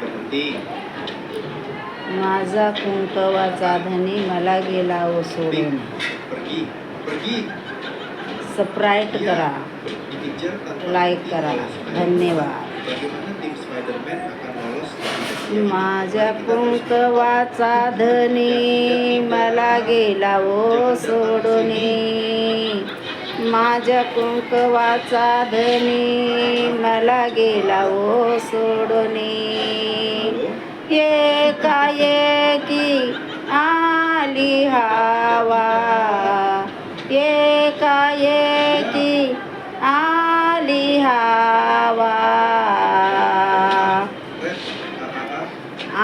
berhenti. माझा कुंकवाचा धनी मला गेला ओ सोडून. Pergi, pergi. सबस्क्राईब करा, Dikejar tanpa लाईक henti करा. oleh Spider-Man. धन्यवाद. Bagaimana tim Spider-Man akan lolos dari kejadian? माझ्या Mari kita terus कुंकवाचा धनी मला गेला ओ सोडूनी. माझ्या कुंकवाचा धनी मला गेला ओ सोडूनी. एकाएकी आली हवा, एकाएकी आली हवा.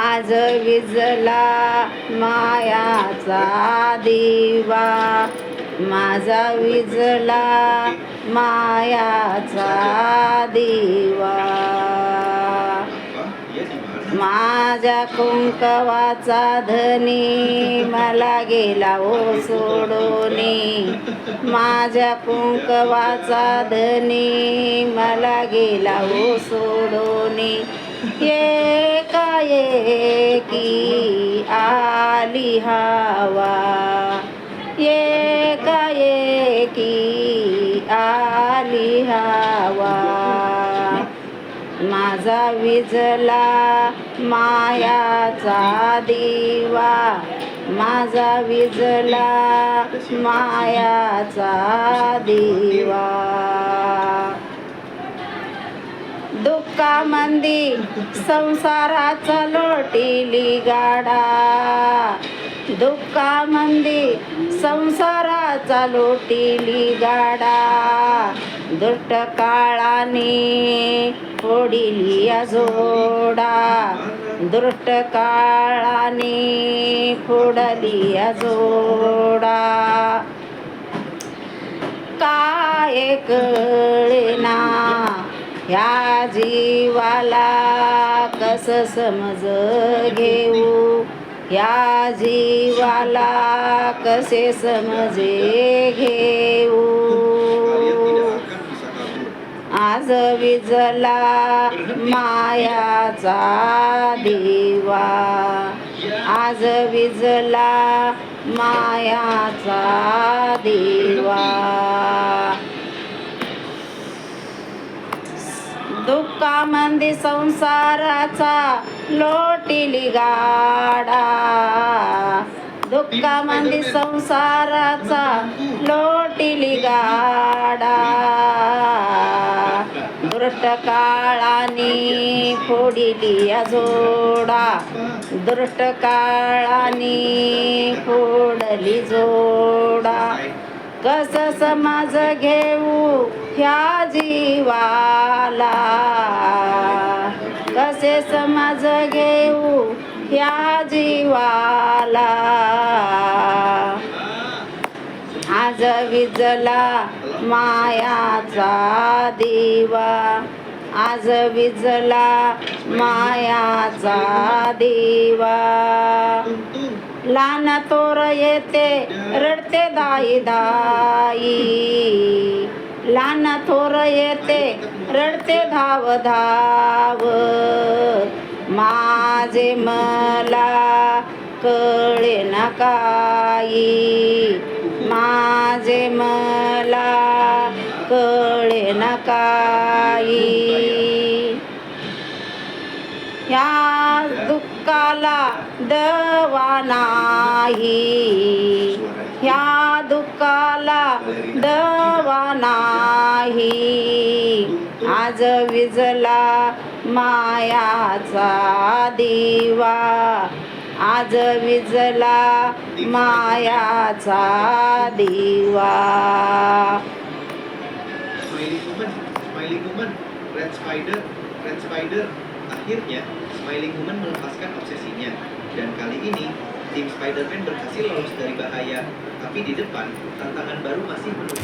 आज विझला मायाचा दिवा, माझा विझला मायाचा दिवा. माझ्या कुंकवाचा धनी मला गेला ओ सोडूनी. माझ्या कुंकवाचा धनी मला गेला ओ सोडूनी. एकाएकी आली हवा, एकाएकी आली हवा. माझा विझला मायाचा दिवा, माझा विझला मायाचा दिवा. दुःखामंदी संसाराचा लोटिली गाडा, दुःखामंदी संसाराचा लोटिली गाडा. दुष्ट काळाने फोडिली जोडा, दुष्ट काळाने फोडली जोडा. काय कळेना ह्या जीवाला, कस समज घेऊ ह्या जीवाला, कसे समजे घेऊ. आज विझला मायाचा दिवा, आज विझला मायाचा दिवा. दुःखामंदी संसाराचा लोटिली गाडा, दुःखामंदी संसाराचा लोटिली गाडा. दुष्ट काळाने फोडिली जोडा, दुष्ट काळाने फोडली जोडा. कस समाज घेऊ ह्या जीवाला, कसे समाज घेऊ ह्या जीवाला. आज विझला मायाचा दिवा, आज विझला मायाचा दिवा. लहान तोर येते रडते दाई दाई, लहान थोर येते रडते धाव धाव. माझे मला कळे ना काही, माझे मला कळे ना काही. ह्या दुःखाला दवा नाही, ह्या दुःखाला दवा नाही. आज विझला मायाचा दिवा, आज विझला मायाचा दिवा. Smiling Woman, Red Spider. Akhirnya, Smiling Woman melepaskan obsesinya. Dan kali ini, tim Spider-Man berhasil lolos dari bahaya. Tapi di depan, tantangan baru masih menunggu.